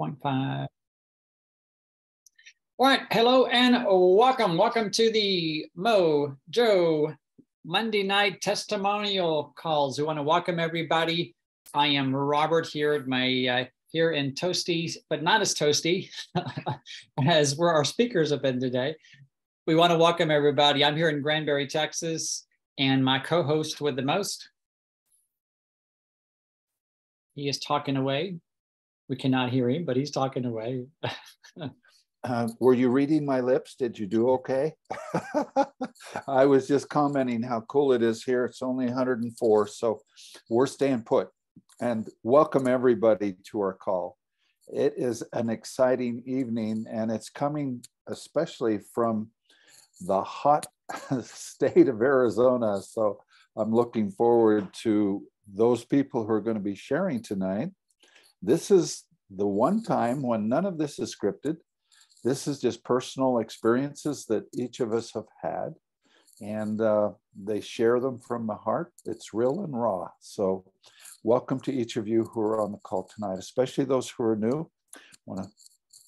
0.5. All right, hello and welcome. Welcome to the MoJo Monday night testimonial calls. We want to welcome everybody. I am Robert here at my here in Toasty, but not as toasty as where our speakers have been today. We want to welcome everybody. I'm here in Granbury, Texas, and my co-host with the most, he is talking away. We cannot hear him, but he's talking away. Were you reading my lips? Did you do okay? I was just commenting how cool it is here. It's only 104, so we're staying put. And welcome everybody to our call. It is an exciting evening, and it's coming especially from the hot state of Arizona. So I'm looking forward to those people who are going to be sharing tonight. This is the one time when none of this is scripted. This is just personal experiences that each of us have had, and they share them from the heart. It's real and raw. So welcome to each of you who are on the call tonight, especially those who are new. I want to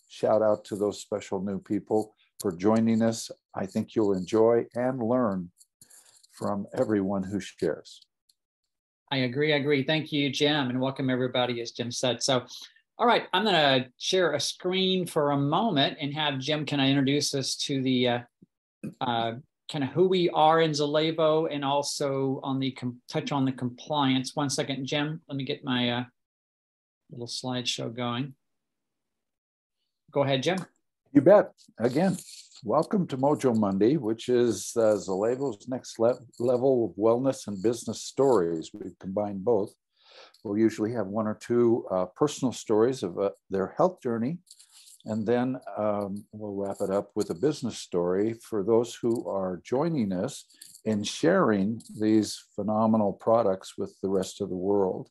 shout out to those special new people for joining us. I think you'll enjoy and learn from everyone who shares. I agree. Thank you, Jim, and welcome everybody, as Jim said. So, all right, I'm going to share a screen for a moment and have Jim kind of introduce us to the kind of who we are in Zalevo, and also on the touch on the compliance. 1 second, Jim. Let me get my little slideshow going. Go ahead, Jim. You bet. Again, welcome to MoJo Monday, which is Zalevo's next level of wellness and business stories. We've combined both. We'll usually have one or two personal stories of their health journey, and then we'll wrap it up with a business story for those who are joining us in sharing these phenomenal products with the rest of the world.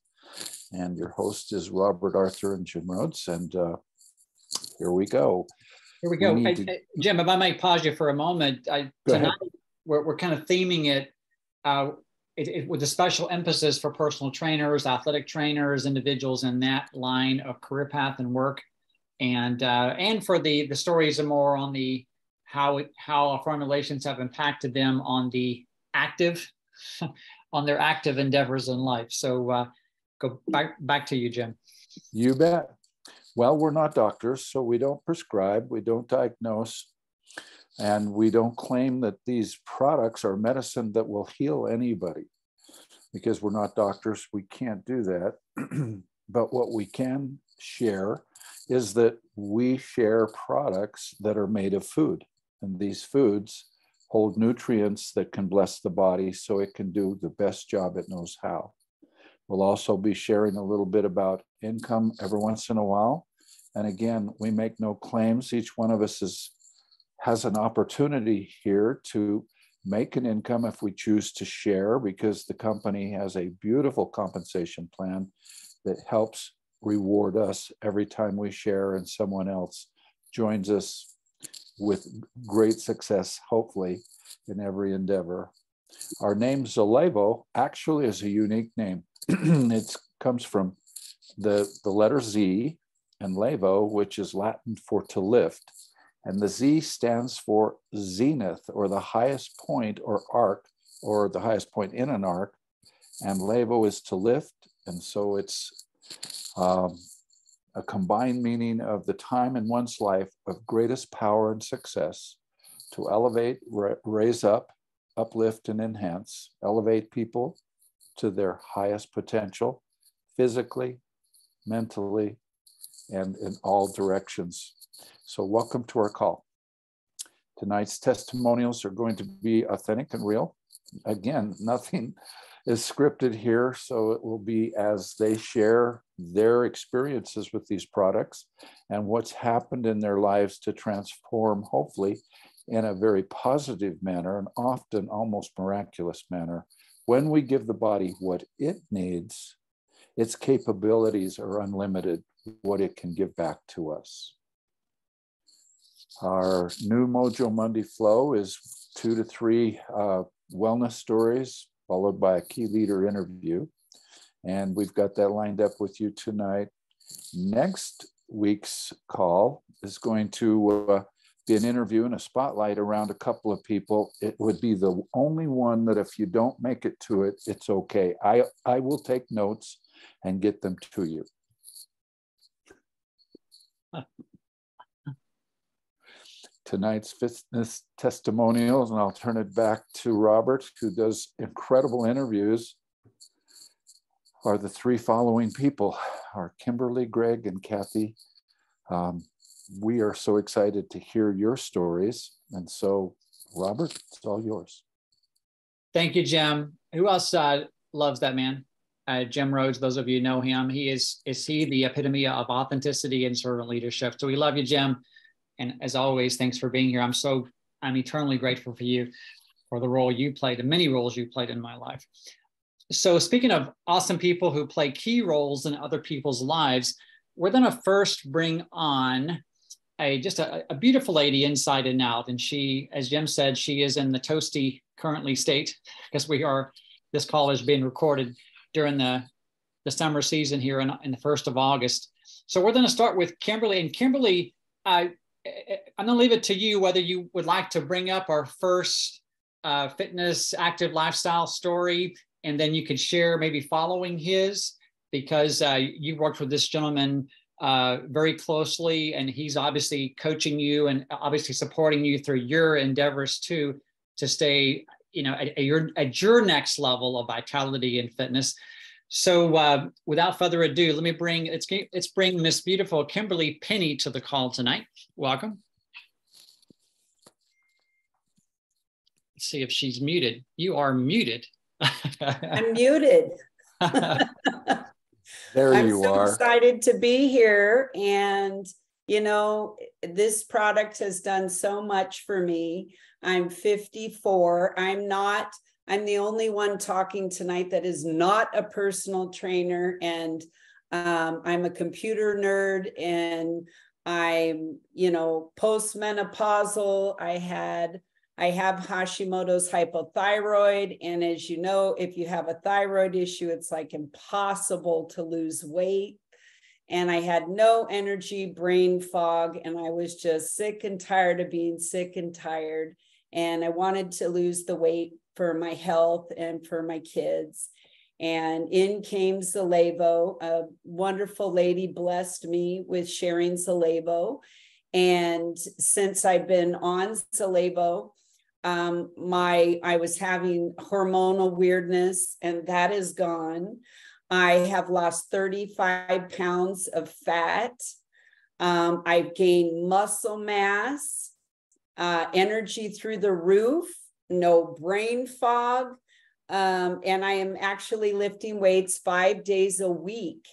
And your host is Robert Arthur and Jim Rhodes, and here we go. Here we go. Jim, if I might pause you for a moment, tonight we're kind of theming it with a special emphasis for personal trainers, athletic trainers, individuals in that line of career path and work, and for the stories are more on the how our formulations have impacted them on the active, on their active endeavors in life. So go back to you, Jim. You bet. Well, we're not doctors, so we don't prescribe, we don't diagnose, and we don't claim that these products are medicine that will heal anybody. Because we're not doctors, we can't do that. But what we can share is that we share products that are made of food. And these foods hold nutrients that can bless the body so it can do the best job it knows how. We'll also be sharing a little bit about income every once in a while. And again, we make no claims. Each one of us has an opportunity here to make an income if we choose to share, because the company has a beautiful compensation plan that helps reward us every time we share and someone else joins us with great success, hopefully, in every endeavor. Our name Zalevo actually is a unique name. It comes from the letter Z and levo, which is Latin for to lift. And the Z stands for zenith, or the highest point or arc, or the highest point in an arc. And levo is to lift. And so it's a combined meaning of the time in one's life of greatest power and success to elevate, raise up, uplift, and enhance, elevate people to their highest potential, physically, mentally, and in all directions. So welcome to our call. Tonight's testimonials are going to be authentic and real. Again, nothing is scripted here, so it will be as they share their experiences with these products and what's happened in their lives to transform, hopefully, in a very positive manner, and often almost miraculous manner. When we give the body what it needs, its capabilities are unlimited, what it can give back to us. Our new MoJo Monday flow is 2 to 3 wellness stories, followed by a key leader interview. And we've got that lined up with you tonight. Next week's call is going to be an interview and a spotlight around a couple of people. It would be the only one that if you don't make it to it, it's okay. I will take notes and get them to you. Tonight's fitness testimonials, and I'll turn it back to Robert, who does incredible interviews, are the three following people, are Kimberly, Gregg, and Kathi. We are so excited to hear your stories. And so, Robert, it's all yours. Thank you, Jim. Who else loves that man? Jim Rhodes, those of you who know him, is he the epitome of authenticity and servant leadership. So we love you, Jim. And as always, thanks for being here. I'm eternally grateful for you, for the role you played, the many roles you played in my life. So speaking of awesome people who play key roles in other people's lives, we're going to first bring on just a beautiful lady inside and out. And she, as Jim said, she is in the toasty currently state, because this call is being recorded during the summer season here in the 1st of August. So we're going to start with Kimberly. And Kimberly, I'm going to leave it to you whether you would like to bring up our first fitness, active lifestyle story, and then you could share maybe following his, because you worked with this gentleman very closely, and he's obviously coaching you and obviously supporting you through your endeavors to stay, at your next level of vitality and fitness. So without further ado, let's bring Miss beautiful Kimberly Penny to the call tonight. Welcome. Let's see if she's muted. You are muted. I'm muted. There you are. I'm so excited to be here. And, this product has done so much for me. I'm 54. I'm the only one talking tonight that is not a personal trainer. And I'm a computer nerd, and I'm, postmenopausal. I have Hashimoto's hypothyroid. And as you know, if you have a thyroid issue, it's like impossible to lose weight. And I had no energy, brain fog, and I was just sick and tired of being sick and tired. And I wanted to lose the weight for my health and for my kids. And in came Zalevo. A wonderful lady blessed me with sharing Zalevo. And since I've been on Zalevo, I was having hormonal weirdness, and that is gone. I have lost 35 pounds of fat. I've gained muscle mass, energy through the roof, no brain fog. And I am actually lifting weights 5 days a week.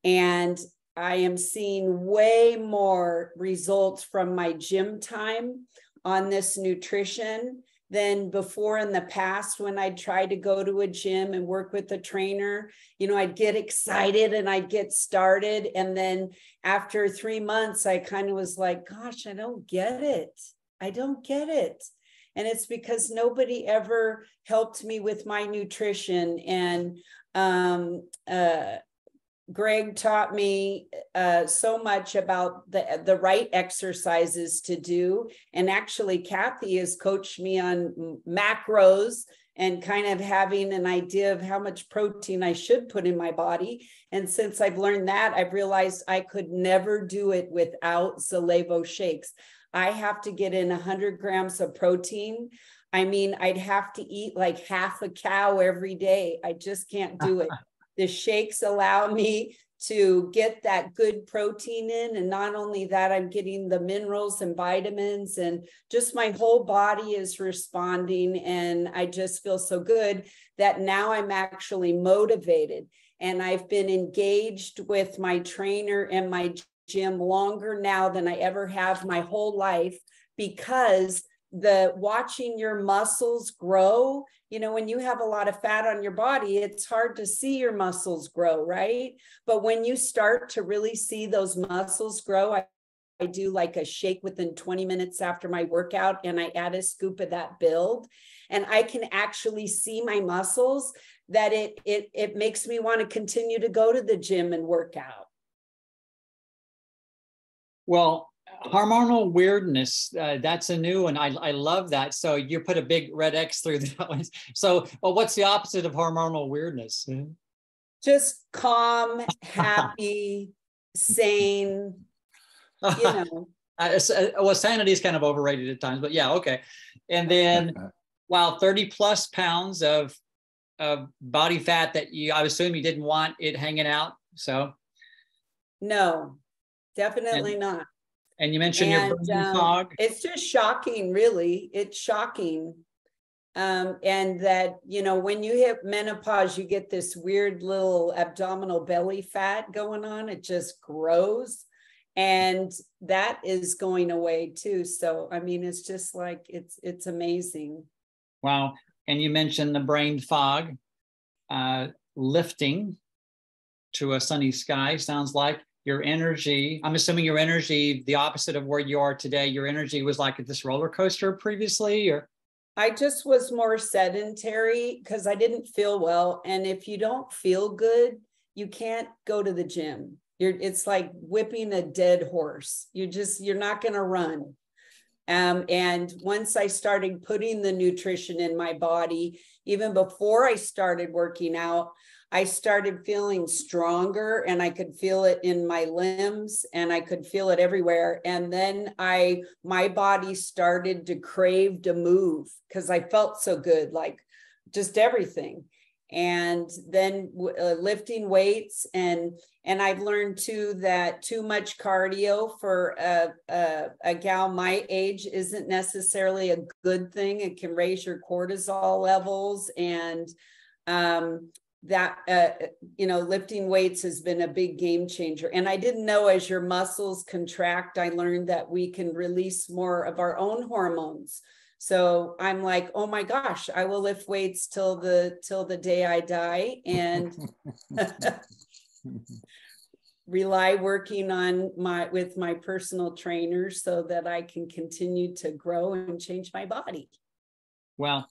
And I am seeing way more results from my gym time on this nutrition than before in the past. When I'd try to go to a gym and work with a trainer, I'd get excited and I'd get started. And then after 3 months, I kind of was like, gosh, I don't get it. I don't get it. And it's because nobody ever helped me with my nutrition. And Gregg taught me so much about the right exercises to do. And actually, Kathi has coached me on macros and kind of having an idea of how much protein I should put in my body. And since I've learned that, I've realized I could never do it without Zalevo shakes. I have to get in 100 grams of protein. I mean, I'd have to eat like half a cow every day. I just can't do it. The shakes allow me to get that good protein in. And not only that, I'm getting the minerals and vitamins, and just my whole body is responding. And I just feel so good that now I'm actually motivated. And I've been engaged with my trainer and my gym longer now than I ever have my whole life, because watching your muscles grow, when you have a lot of fat on your body, it's hard to see your muscles grow, right? But when you start to really see those muscles grow, I do like a shake within 20 minutes after my workout, and I add a scoop of that build, and I can actually see my muscles, that it makes me want to continue to go to the gym and work out. Well, hormonal weirdness, that's a new one. I love that. So you put a big red X through that one. So, well, what's the opposite of hormonal weirdness? Just calm, happy, sane, you know. Well, sanity is kind of overrated at times, but yeah, okay. And then, wow, 30 plus pounds of body fat that I assume you didn't want it hanging out. So. No, definitely not. And you mentioned your brain fog. It's just shocking, really. It's shocking. And that, you know, when you hit menopause, you get this weird little abdominal belly fat going on. It just grows. And that is going away too. So, I mean, it's just like, it's amazing. Wow. And you mentioned the brain fog, lifting to a sunny sky, sounds like. Your energy, I'm assuming your energy, the opposite of where you are today, your energy was like at this roller coaster previously, or? I just was more sedentary because I didn't feel well. And if you don't feel good, you can't go to the gym. It's like whipping a dead horse. You're not going to run. And once I started putting the nutrition in my body, even before I started working out, I started feeling stronger, and I could feel it in my limbs, and I could feel it everywhere. And then my body started to crave to move because I felt so good, like just everything. And then lifting weights, and I've learned too that too much cardio for a gal my age isn't necessarily a good thing. It can raise your cortisol levels, and you know, lifting weights has been a big game changer. And I didn't know, as your muscles contract, I learned that we can release more of our own hormones. So I'm like, oh my gosh, I will lift weights till the day I die, and rely working on with my personal trainers so that I can continue to grow and change my body. Well,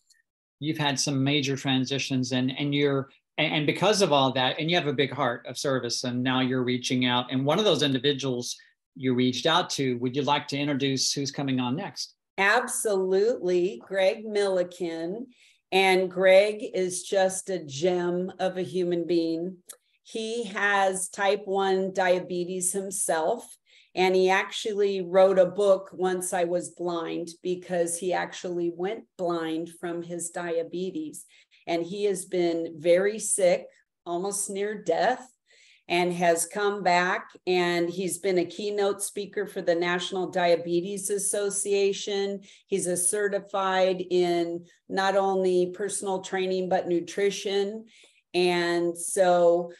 you've had some major transitions, and because of all that, and you have a big heart of service, and now you're reaching out. And one of those individuals you reached out to, would you like to introduce who's coming on next? Absolutely. Gregg Milliken. And Gregg is just a gem of a human being. He has type 1 diabetes himself. And he actually wrote a book once I was blind, because he actually went blind from his diabetes. And he has been very sick, almost near death, and has come back, and he's been a keynote speaker for the National Diabetes Association. He's a certified in not only personal training, but nutrition. And so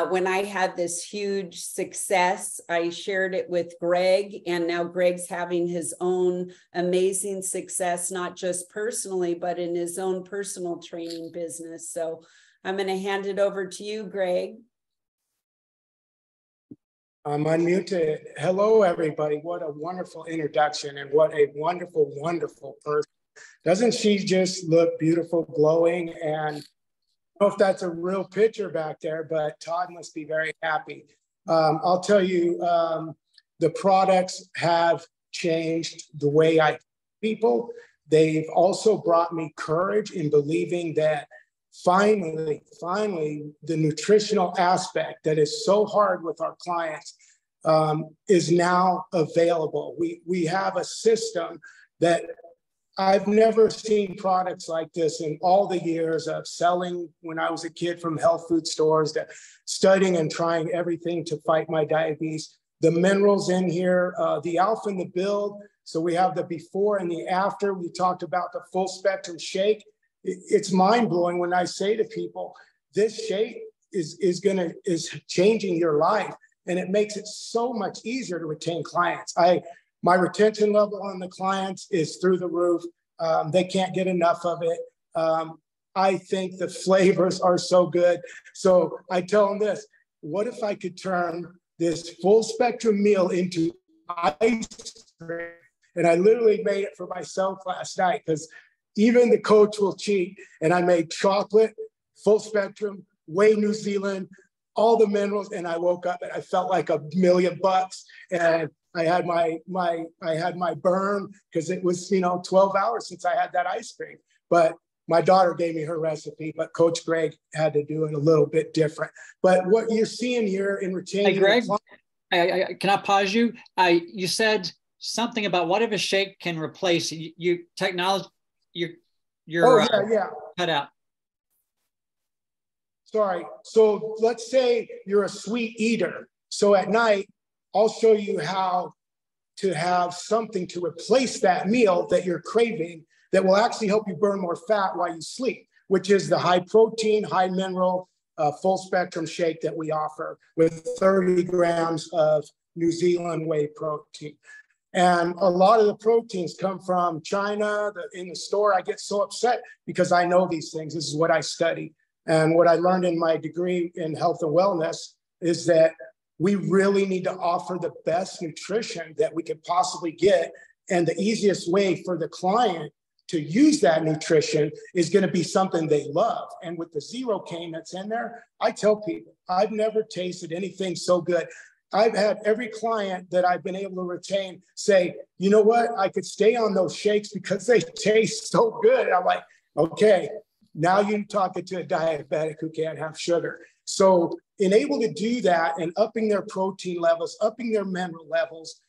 when I had this huge success, I shared it with Gregg, and now Gregg's having his own amazing success, not just personally, but in his own personal training business. So I'm going to hand it over to you, Gregg. I'm unmuted. Hello, everybody. What a wonderful introduction, and what a wonderful, wonderful person. Doesn't she just look beautiful, glowing? And I don't know if that's a real picture back there, but Todd must be very happy. I'll tell you, the products have changed the way I treat people. They've also brought me courage in believing that finally, the nutritional aspect that is so hard with our clients is now available. We have a system that I've never seen products like this in all the years of selling when I was a kid, from health food stores to studying and trying everything to fight my diabetes. The minerals in here, the alpha and the build. So we have the before and the after. We talked about the full spectrum shake. It's mind blowing when I say to people, this shake is changing your life, and it makes it so much easier to retain clients. My retention level on the clients is through the roof. They can't get enough of it. I think the flavors are so good. So I tell them this: what if I could turn this full spectrum meal into ice cream? And I literally made it for myself last night, because even the coach will cheat. And I made chocolate, full spectrum, whey New Zealand, all the minerals, and I woke up and I felt like $1,000,000. And I had my burn because it was, 12 hours since I had that ice cream. But my daughter gave me her recipe, but Coach Gregg had to do it a little bit different. But what you're seeing here in retaining— Hey, Gregg, can I pause you? You said something about what if a shake can replace you technology. You're cut out. Sorry. So let's say you're a sweet eater. So at night, I'll show you how to have something to replace that meal that you're craving that will actually help you burn more fat while you sleep, which is the high protein, high mineral, full spectrum shake that we offer with 30 grams of New Zealand whey protein. And a lot of the proteins come from China. In the store, I get so upset because I know these things. This is what I study. And what I learned in my degree in health and wellness is that we really need to offer the best nutrition that we could possibly get. And the easiest way for the client to use that nutrition is going to be something they love. And with the zero cane that's in there, I tell people, I've never tasted anything so good. I've had every client that I've been able to retain say, you know what, I could stay on those shakes because they taste so good. And I'm like, okay, now you're talking to a diabetic who can't have sugar. So being able to do that and upping their protein levels, upping their mineral levels,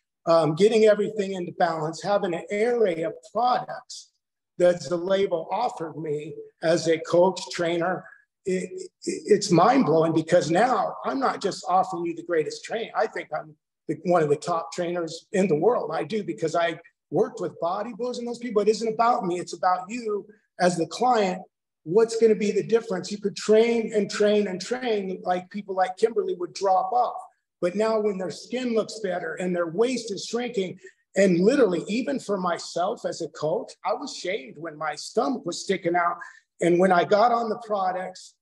getting everything into balance, having an array of products that the label offered me as a coach, trainer, it's mind-blowing because now I'm not just offering you the greatest training. I think I'm one of the top trainers in the world. I do, because I worked with bodybuilders and those people. It isn't about me. It's about you as the client. What's going to be the difference? You could train and train and train like people like Kimberly would drop off. But now when their skin looks better and their waist is shrinking, and literally even for myself as a coach, I was shamed when my stomach was sticking out. And when I got on the products,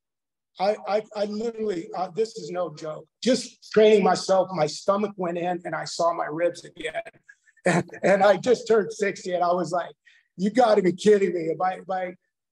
I literally, this is no joke, just training myself, my stomach went in and I saw my ribs again. And I just turned 60 and I was like, you got to be kidding me.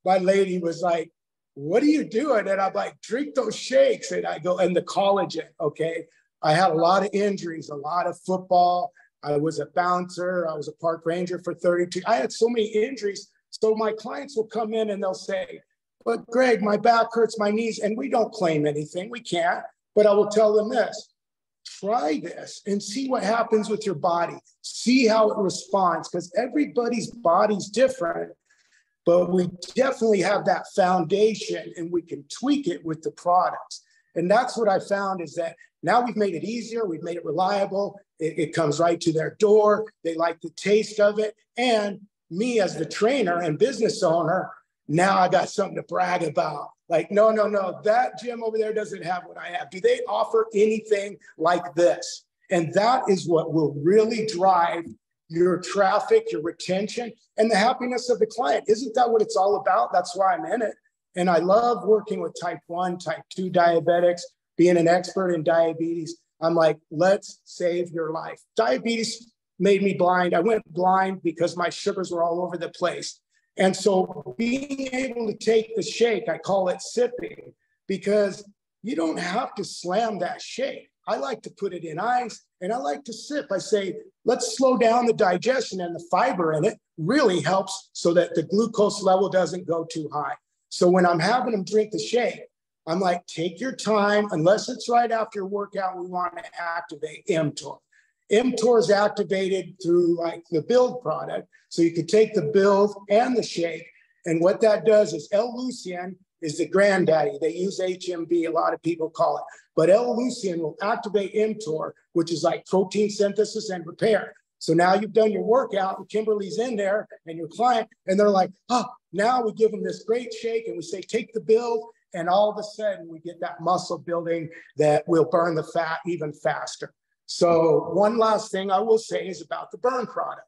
My lady was like, what are you doing? And I'm like, drink those shakes. And I go, and the collagen, okay? I had a lot of injuries, a lot of football. I was a bouncer. I was a park ranger for 32. I had so many injuries. So my clients will come in and they'll say, but Gregg, my back hurts, my knees, and we don't claim anything. We can't. But I will tell them this, try this and see what happens with your body. See how it responds, because everybody's body's different. But we definitely have that foundation and we can tweak it with the products. And that's what I found is that now we've made it easier. We've made it reliable. It comes right to their door. They like the taste of it. And me as the trainer and business owner, now I got something to brag about. Like, no, that gym over there doesn't have what I have. Do they offer anything like this? And that is what will really drive your traffic, your retention, and the happiness of the client. Isn't that what it's all about? That's why I'm in it. And I love working with type 1, type 2 diabetics, being an expert in diabetes. I'm like, let's save your life. Diabetes made me blind. I went blind because my sugars were all over the place. And so being able to take the shake, I call it sipping, because you don't have to slam that shake. I like to put it in ice and I like to sip. I say, let's slow down the digestion, and the fiber in it really helps so that the glucose level doesn't go too high. So when I'm having them drink the shake, I'm like, take your time. Unless it's right after your workout, we want to activate mTOR. mTOR is activated through like the Build product. So you can take the Build and the shake. And what that does is L-leucine is the granddaddy. They use HMB, a lot of people call it. But L-leucine will activate mTOR, which is like protein synthesis and repair. So now you've done your workout and Kimberly's in there and your client, and they're like, oh, now we give them this great shake and we say, take the Build. And all of a sudden we get that muscle building that will burn the fat even faster. So one last thing I will say is about the burn product.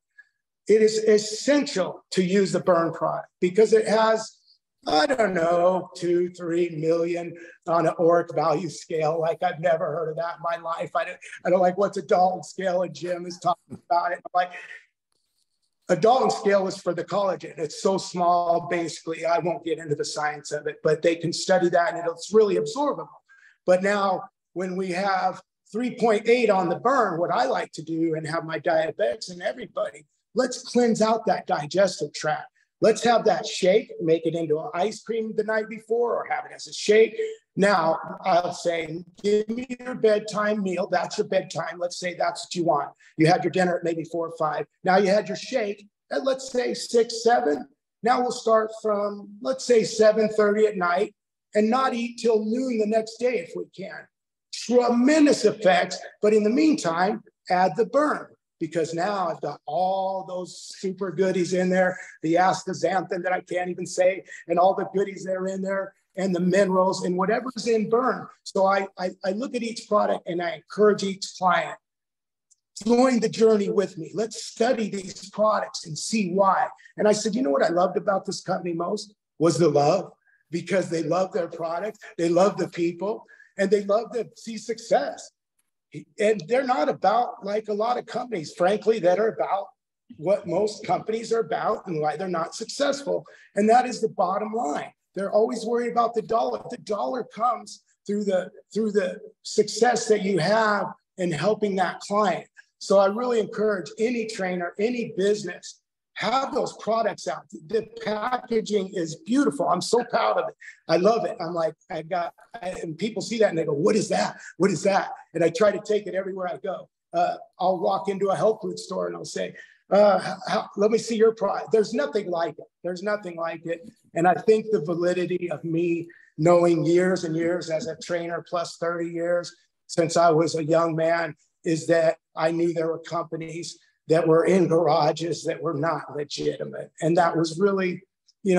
It is essential to use the burn product because it has, I don't know, 2-3 million on an ORAC value scale. Like I've never heard of that in my life. I don't like what's a Dalton scale, and Jim is talking about it. I'm like, a Dalton scale is for the collagen. It's so small, basically. I won't get into the science of it, but they can study that and it's really absorbable. But now when we have 3.8 on the burn, what I like to do and have my diabetics and everybody, let's cleanse out that digestive tract. Let's have that shake, make it into an ice cream the night before or have it as a shake. Now, I'll say, give me your bedtime meal. That's your bedtime. Let's say that's what you want. You had your dinner at maybe 4 or 5. Now you had your shake at, let's say, 6, 7. Now we'll start from, let's say, 7:30 at night and not eat till noon the next day if we can. Tremendous effects. But in the meantime, add the burn. Because now I've got all those super goodies in there, the astaxanthin that I can't even say, and all the goodies that are in there, and the minerals and whatever's in burn. So I look at each product and I encourage each client, join the journey with me. Let's study these products and see why. And I said, you know what I loved about this company most was the love, because they love their products, they love the people, and they love to see success. And they're not about like a lot of companies, frankly, that are about what most companies are about and why they're not successful. And that is the bottom line. They're always worried about the dollar. The dollar comes through the success that you have in helping that client. So I really encourage any trainer, any business, have those products out. The packaging is beautiful. I'm so proud of it. I love it. I'm like, and people see that and they go, what is that? What is that? And I try to take it everywhere I go. I'll walk into a health food store and I'll say, let me see your product. There's nothing like it. There's nothing like it. And I think the validity of me knowing years and years as a trainer, plus 30 years since I was a young man, is that I knew there were companies that were in garages that were not legitimate. And that was really,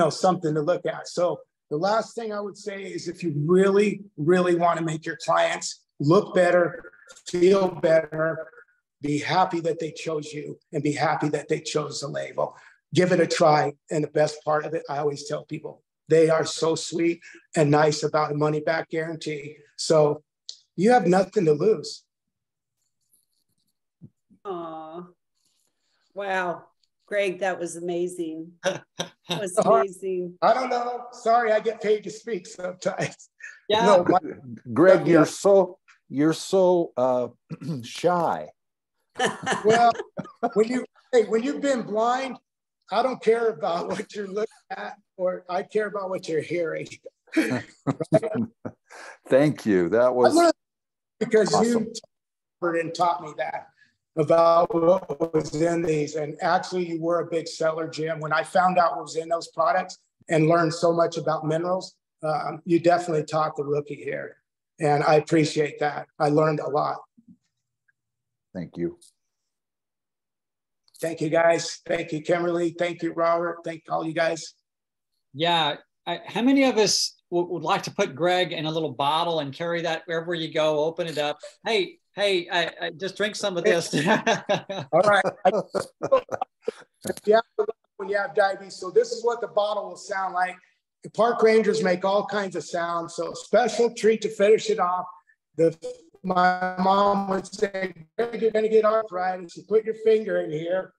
something to look at. So the last thing I would say is if you really, really want to make your clients look better, feel better, be happy that they chose you and be happy that they chose the label. Give it a try. And the best part of it, I always tell people, they are so sweet and nice about a money back guarantee. So you have nothing to lose. Aw. Wow, Gregg, that was amazing. That was amazing. I don't know. Sorry, I get paid to speak sometimes. Yeah, no, Gregg, you're so shy. Well, when you've been blind, I don't care about what you're looking at, or I care about what you're hearing. Right? Thank you. That was because awesome. You taught me that about what was in these. And actually, you were a big seller, Jim. When I found out what was in those products and learned so much about minerals, you definitely taught the rookie here. And I appreciate that. I learned a lot. Thank you. Thank you, guys. Thank you, Kimberly. Thank you, Robert. Thank all you guys. Yeah. How many of us would like to put Gregg in a little bottle and carry that wherever you go, open it up? Hey, I just drink some of this. All right. Yeah, when you have diabetes. So this is what the bottle will sound like. The park rangers make all kinds of sounds. So special treat to finish it off. My mom would say, you're going to get arthritis. You put your finger in here.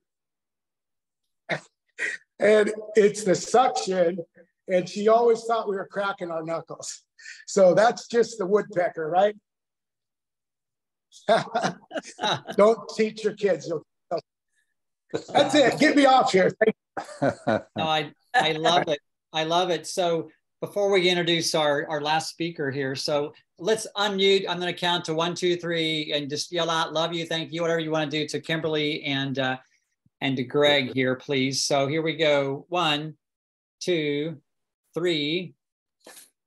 And it's the suction. And she always thought we were cracking our knuckles. So that's just the woodpecker, right? Don't teach your kids. That's it. Get me off here. No, I love it. I love it. So before we introduce our last speaker here, so let's unmute. I'm going to count to 1, 2, 3, and just yell out, "Love you, thank you," whatever you want to do to Kimberly and to Gregg here, please. So here we go. 1, 2, 3.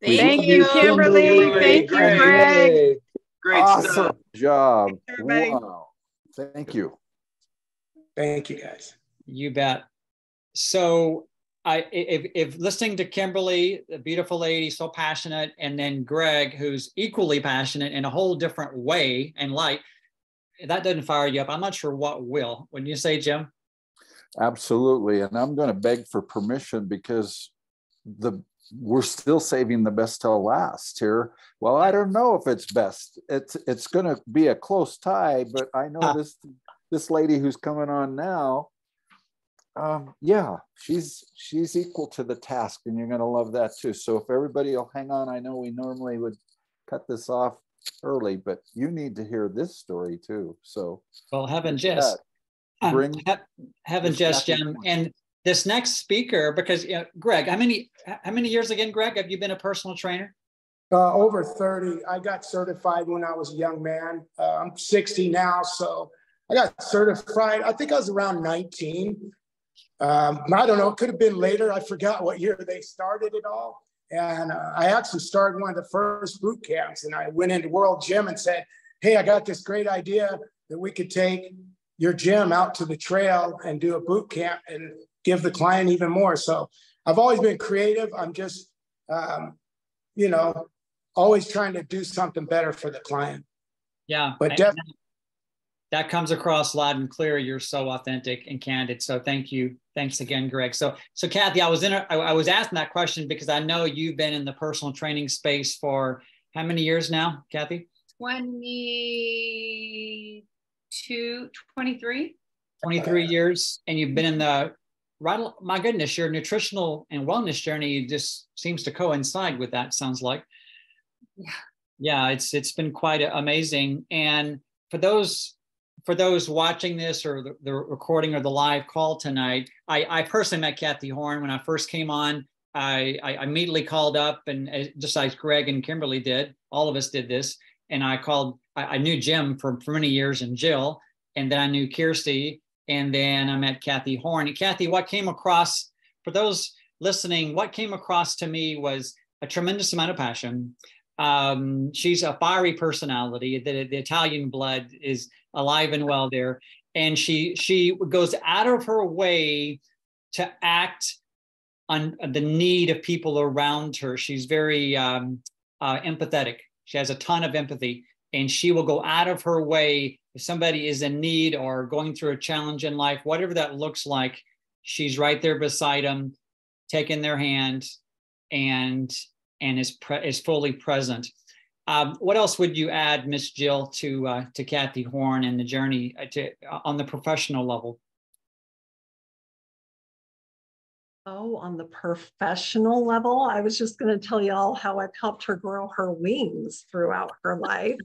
Thank you, Kimberly. Thank you, Gregg. Great awesome stuff. job. Everybody. Wow. Thank you. Thank you, guys. You bet. So if listening to Kimberly, a beautiful lady, so passionate, and then Gregg, who's equally passionate in a whole different way and light, that doesn't fire you up, I'm not sure what will. Wouldn't you say, Jim? Absolutely. And I'm going to beg for permission because we're still saving the best till last here. Well, I don't know if it's best. It's going to be a close tie, but I know this lady who's coming on now, yeah, she's equal to the task, and you're going to love that too. So if everybody will hang on, I know we normally would cut this off early, but you need to hear this story too. So, well, heaven just, heaven just, Jim. And this next speaker, because Gregg, how many years again, Gregg, have you been a personal trainer? Over 30. I got certified when I was a young man. I'm 60 now, so I got certified. I think I was around 19. I don't know, it could have been later. I forgot what year they started it all. And I actually started one of the first boot camps, and I went into World Gym and said, hey, I got this great idea that we could take your gym out to the trail and do a boot camp and give the client even more. So I've always been creative. I'm just, always trying to do something better for the client. Yeah. But definitely. That comes across loud and clear. You're so authentic and candid. So thank you. Thanks again, Gregg. So Kathi, I was asking that question because I know you've been in the personal training space for how many years now, Kathi? 23. 23 years. And you've been in my goodness, your nutritional and wellness journey just seems to coincide with that, sounds like. Yeah, it's been quite amazing. And for those watching this or the recording or the live call tonight, I personally met Kathi Horn when I first came on. I immediately called up, and just like Gregg and Kimberly did, all of us did this. And I knew Jim for many years and Jill, and then I knew Kirsty, and then I met Kathi Horn. And Kathi, what came across, for those listening, what came across to me was a tremendous amount of passion. She's a fiery personality. The Italian blood is alive and well there. And she goes out of her way to act on the need of people around her. She's very empathetic. She has a ton of empathy, and she will go out of her way if somebody is in need or going through a challenge in life, whatever that looks like. She's right there beside them, taking their hand, and is fully present. What else would you add, Miss Jill, to Kathi Horn and the journey on the professional level? Oh, on the professional level, I was just going to tell you all how I've helped her grow her wings throughout her life.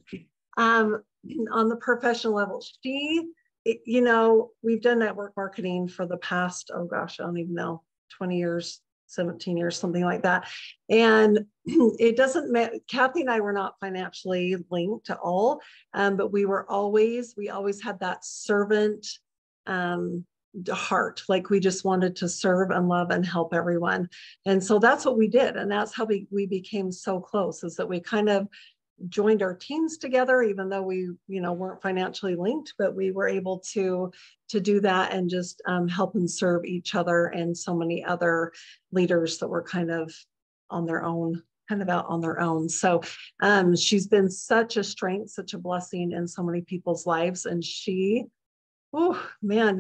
On the professional level, we've done network marketing for the past, oh gosh, I don't even know, 20 years, 17 years, something like that. And it doesn't matter. Kathi and I were not financially linked at all, but we always had that servant heart. Like we just wanted to serve and love and help everyone. And so that's what we did. And that's how we became so close, is that we kind of joined our teams together, even though we, weren't financially linked, but we were able to do that and just help and serve each other and so many other leaders that were kind of on their own, kind of out on their own. So she's been such a strength, such a blessing in so many people's lives. And oh man,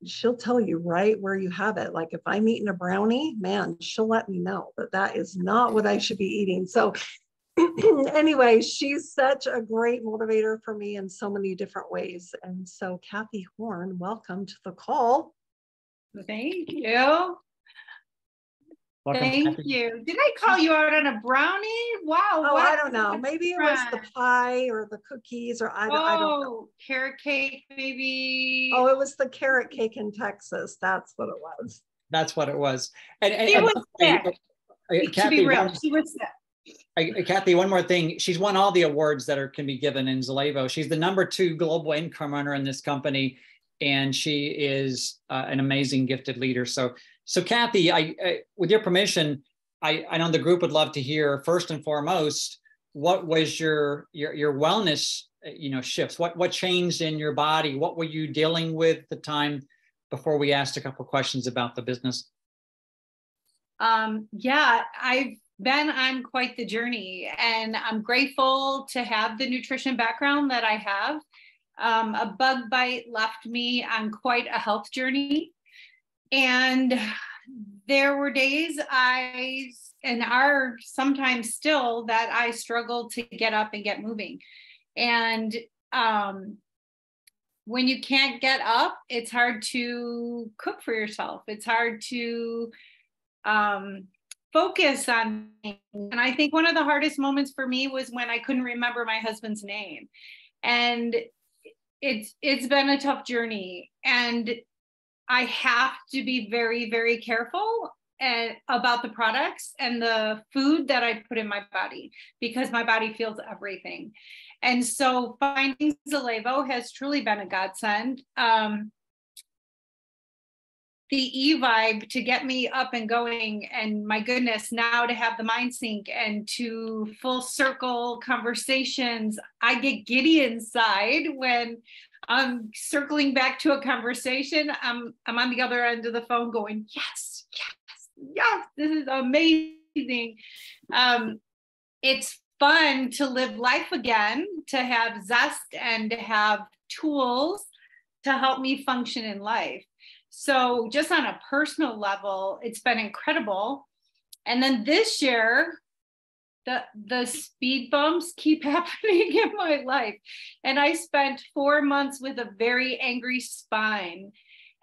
she'll tell you right where you have it. Like if I'm eating a brownie, man, she'll let me know that is not what I should be eating. So anyway, she's such a great motivator for me in so many different ways. And so Kathi Horn, welcome to the call. Thank you. Welcome, Thank Kathi. you. Did I call you out on a brownie? Wow. Oh, I don't know. Maybe it was the pie or the cookies, or I don't know. Carrot cake, maybe. Oh, it was the carrot cake in Texas. That's what it was. That's what it was. And was sick. To be real, she was sick. Kathi, one more thing. She's won all the awards that can be given in Zalevo. She's the #2 global income earner in this company, and she is an amazing, gifted leader. So Kathi, with your permission, I know the group would love to hear, first and foremost, what was your wellness, shifts? What changed in your body? What were you dealing with at the time before we asked a couple of questions about the business? Yeah, I've been on quite the journey, and I'm grateful to have the nutrition background that I have. A bug bite left me on quite a health journey. And there were days and are sometimes still, that I struggle to get up and get moving. And when you can't get up, it's hard to cook for yourself. It's hard to focus on things. And I think one of the hardest moments for me was when I couldn't remember my husband's name. And it's been a tough journey. And I have to be very, very careful about the products and the food that I put in my body, because my body feels everything. And so finding Zalevo has truly been a godsend. The e-vibe to get me up and going, and my goodness, now to have the mind sync and to full circle conversations. I get giddy inside when I'm circling back to a conversation. I'm on the other end of the phone going, yes, yes, yes, this is amazing. It's fun to live life again, to have zest and to have tools to help me function in life. So just on a personal level, it's been incredible. And then this year, the speed bumps keep happening in my life. And I spent 4 months with a very angry spine.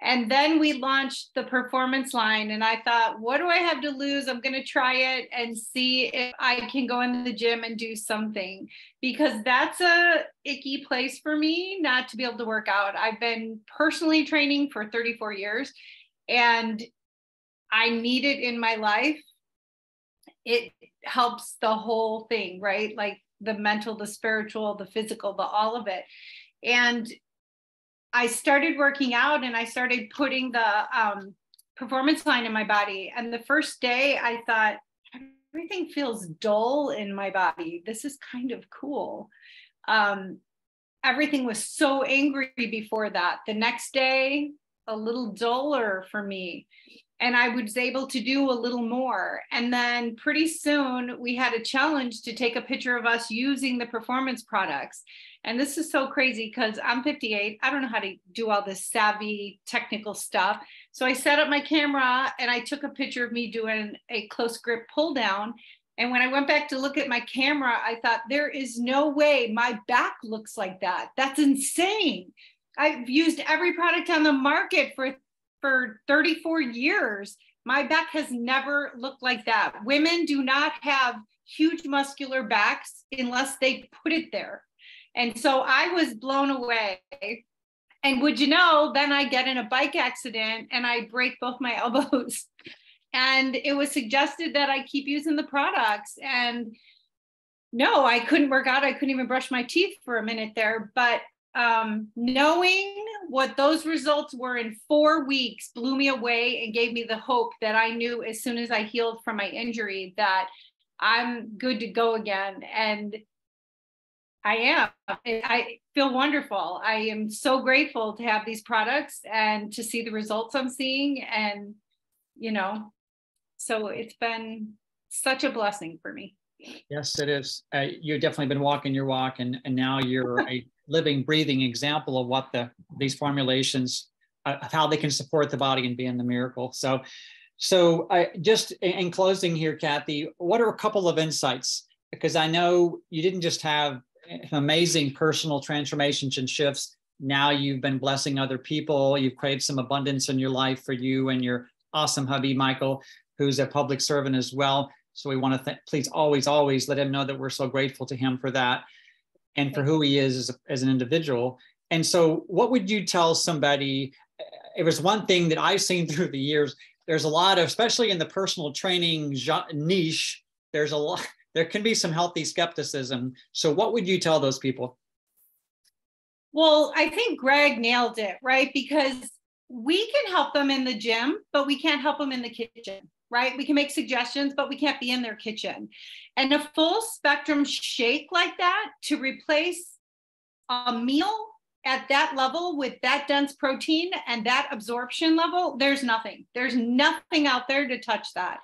And then we launched the performance line. And I thought, what do I have to lose? I'm going to try it and see if I can go in the gym and do something, because that's a icky place for me not to be able to work out. I've been personally training for 34 years and I need it in my life. It helps the whole thing, right? Like the mental, the spiritual, the physical, all of it. And I started working out and I started putting the performance line in my body. And the first day I thought, everything feels dull in my body. This is kind of cool. Everything was so angry before that. The next day, a little duller for me. And I was able to do a little more. And then pretty soon we had a challenge to take a picture of us using the performance products. And this is so crazy because I'm 58. I don't know how to do all this savvy technical stuff. So I set up my camera and I took a picture of me doing a close grip pull down. And when I went back to look at my camera, I thought, there is no way my back looks like that. That's insane. I've used every product on the market for 34 years. My back has never looked like that. Women do not have huge muscular backs unless they put it there. And so I was blown away. And would you know, then I get in a bike accident and I break both my elbows. And it was suggested that I keep using the products. And no, I couldn't work out. I couldn't even brush my teeth for a minute there. But knowing what those results were in 4 weeks blew me away and gave me the hope that I knew as soon as I healed from my injury that I'm good to go again. And I am. I feel wonderful. I am so grateful to have these products and to see the results I'm seeing. And, you know, so it's been such a blessing for me. Yes, it is. You've definitely been walking your walk, and now you're a living, breathing example of what these formulations, of how they can support the body and be in the miracle. So just in closing here, Kathi, what are a couple of insights? Because I know you didn't just have amazing personal transformations and shifts. Now you've been blessing other people. You've created some abundance in your life for you and your awesome hubby, Michael, who's a public servant as well. So we want to please always let him know that we're so grateful to him for that and for who he is as an individual. And so what would you tell somebody? It was one thing that I've seen through the years. There's a lot of, especially in the personal training niche, there can be some healthy skepticism. So what would you tell those people? Well, I think Gregg nailed it, right? Because we can help them in the gym, but we can't help them in the kitchen, right? We can make suggestions, but we can't be in their kitchen. And a full spectrum shake like that to replace a meal at that level with that dense protein and that absorption level, there's nothing out there to touch that.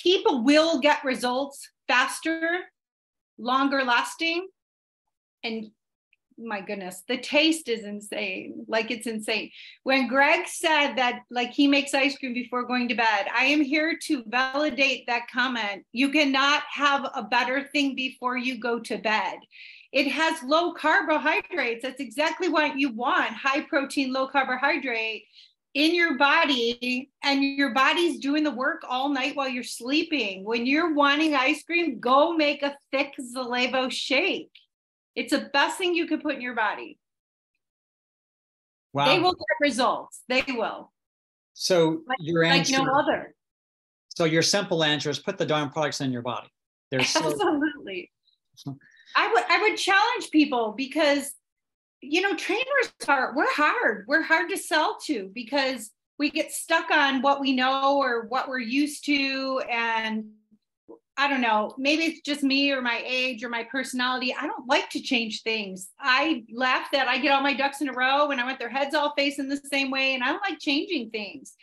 People will get results faster, longer lasting. And my goodness, the taste is insane. Like, it's insane. When Gregg said that, like, he makes ice cream before going to bed, I am here to validate that comment. You cannot have a better thing before you go to bed. It has low carbohydrates. That's exactly what you want. High protein, low carbohydrate. in your body, and your body's doing the work all night while you're sleeping. When you're wanting ice cream, go make a thick Zalevo shake. It's the best thing you could put in your body. Wow. They will get results. They will. So your answer, like no other. So your simple answer is put the darn products in your body. Absolutely. I would challenge people, because, you know, trainers we're hard to sell to, because we get stuck on what we know or what we're used to. And I don't know, maybe it's just me or my age or my personality. I don't like to change things. I laugh that I get all my ducks in a row and I want their heads all facing the same way, and I don't like changing things.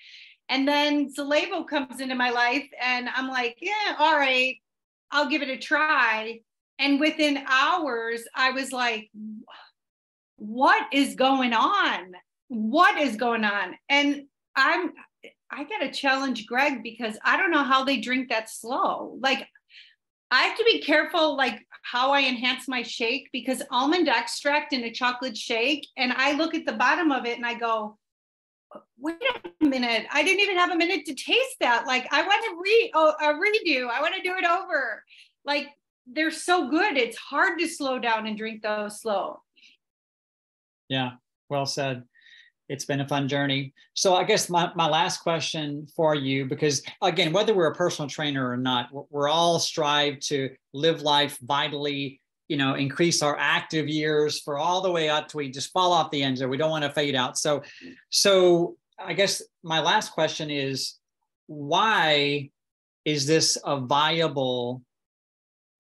And then Zalevo comes into my life and I'm like, yeah, all right, I'll give it a try. And within hours, I was like, what is going on? What is going on? And I got to challenge Gregg, because I don't know how they drink that slow. Like, I have to be careful, like how I enhance my shake, because almond extract in a chocolate shake, and I look at the bottom of it and I go, wait a minute, I didn't even have a minute to taste that. Like, I want to redo. I want to do it over. Like, they're so good. It's hard to slow down and drink those slow. Yeah, well said. It's been a fun journey. So I guess my last question for you, because again, whether we're a personal trainer or not, we're all strive to live life vitally, you know, increase our active years for all the way up to we just fall off the engine. We don't want to fade out. So I guess my last question is, why is this a viable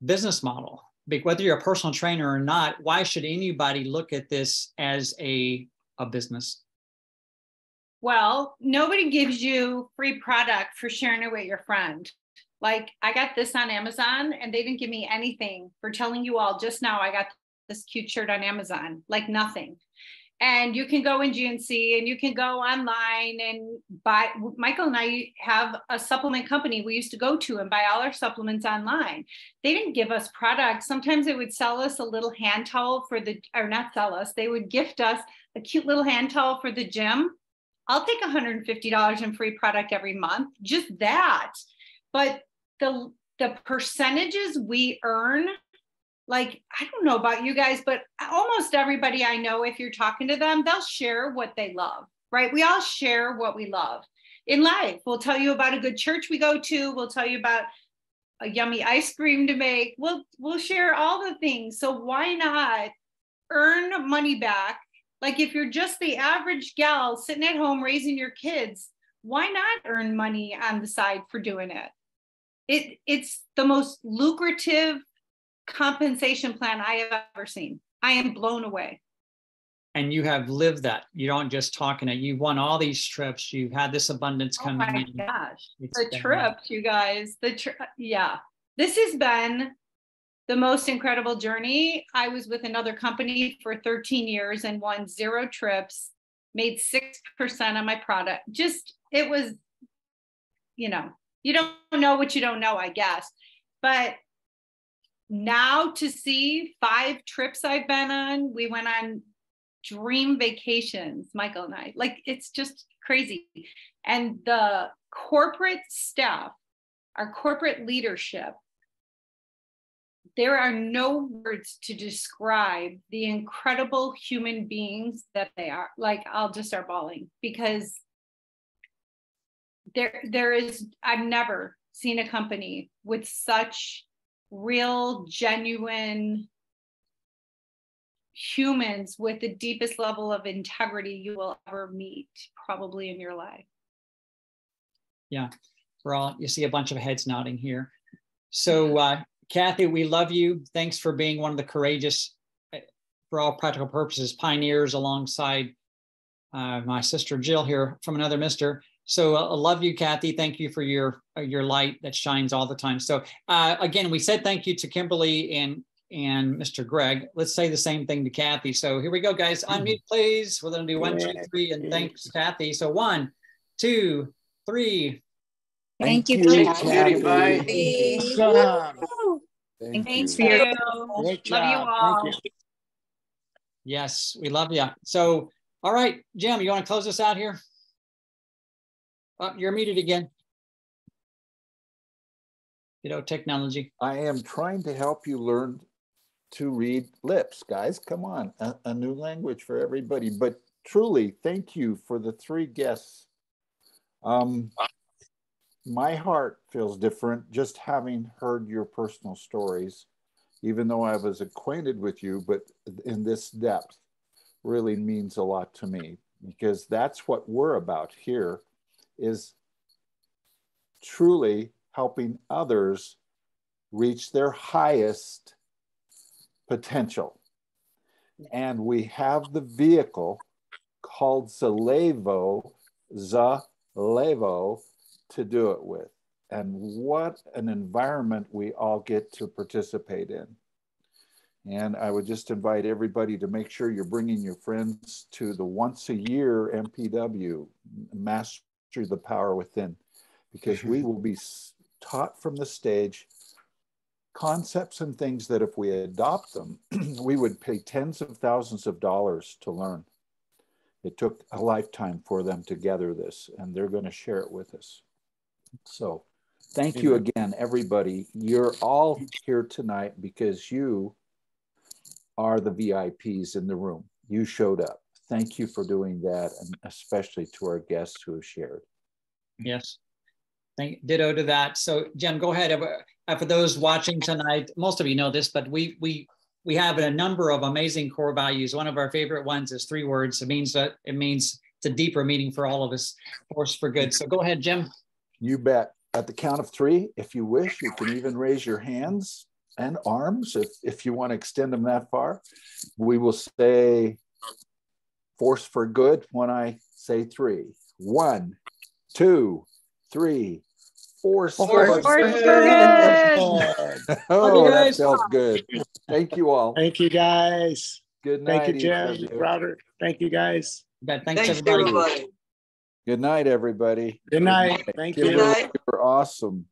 business model? Whether you're a personal trainer or not, why should anybody look at this as a business? Well, nobody gives you free product for sharing it with your friend. Like, I got this on Amazon and they didn't give me anything for telling you all just now I got this cute shirt on Amazon, like nothing. And you can go in GNC and you can go online and buy. Michael and I have a supplement company we used to go to and buy all our supplements online. They didn't give us products. Sometimes they would sell us a little hand towel or not sell us, they would gift us a cute little hand towel for the gym. I'll take $150 in free product every month, just that. But the percentages we earn, like, I don't know about you guys, but almost everybody I know, if you're talking to them, they'll share what they love, right? We all share what we love in life. We'll tell you about a good church we go to. We'll tell you about a yummy ice cream to make. We'll share all the things. So why not earn money back? Like, if you're just the average gal sitting at home raising your kids, why not earn money on the side for doing it? It's the most lucrative compensation plan I have ever seen. I am blown away. And you have lived that. You don't just talk in it. You've won all these trips. You've had this abundance coming in. Oh my gosh. The trips, you guys. Yeah. This has been the most incredible journey. I was with another company for 13 years and won 0 trips, made 6% on my product. It was, you don't know what you don't know, I guess. But now to see 5 trips I've been on, we went on dream vacations, Michael and I, like, it's just crazy. And the corporate staff, our corporate leadership, there are no words to describe the incredible human beings that they are. Like, I'll just start bawling, because I've never seen a company with such real, genuine humans with the deepest level of integrity you will ever meet, probably in your life. Yeah, you see a bunch of heads nodding here. So Kathi, we love you. Thanks for being one of the courageous, for all practical purposes, pioneers alongside my sister Jill here from another mister. So I love you, Kathi. Thank you for your light that shines all the time. So again, we said thank you to Kimberly and Mr. Gregg. Let's say the same thing to Kathi. So here we go, guys. Unmute, please. We're going to do 1, 2, 3, and thanks, Kathi. So 1, 2, 3. Thank you, Kathi. Thanks for you. Love you all. Thank you. Yes, we love you. So, all right, Jim, you want to close us out here? Oh, you're muted again. You know, technology. I am trying to help you learn to read lips, guys. Come on, a new language for everybody. But truly, thank you for the 3 guests. My heart feels different just having heard your personal stories, even though I was acquainted with you, but in this depth really means a lot to me, because that's what we're about here, is truly helping others reach their highest potential. And we have the vehicle called Zalevo, to do it with. And what an environment we all get to participate in. And I would just invite everybody to make sure you're bringing your friends to the once a year MPW, Master the Power Within, because we will be taught from the stage concepts and things that if we adopt them, we would pay tens of thousands of dollars to learn. It took a lifetime for them to gather this, and they're going to share it with us. So thank you again, everybody. You're all here tonight because you are the VIPs in the room. You showed up. Thank you for doing that, and especially to our guests who have shared. Yes. Ditto to that. So Jim, go ahead. For those watching tonight, most of you know this, but we have a number of amazing core values. One of our favorite ones is 3 words. It means it's a deeper meaning for all of us. Force for good. So go ahead, Jim. You bet. At the count of 3, if you wish, you can even raise your hands and arms if you want to extend them that far. We will say force for good when I say 3. 1, 2, 3. Force for good. Oh, that felt good. Thank you all. Thank you, guys. Good night. Thank you, Jim, Robert. Thank you, guys. Thanks everybody. Good night, everybody. Good night. Thank you. You were awesome.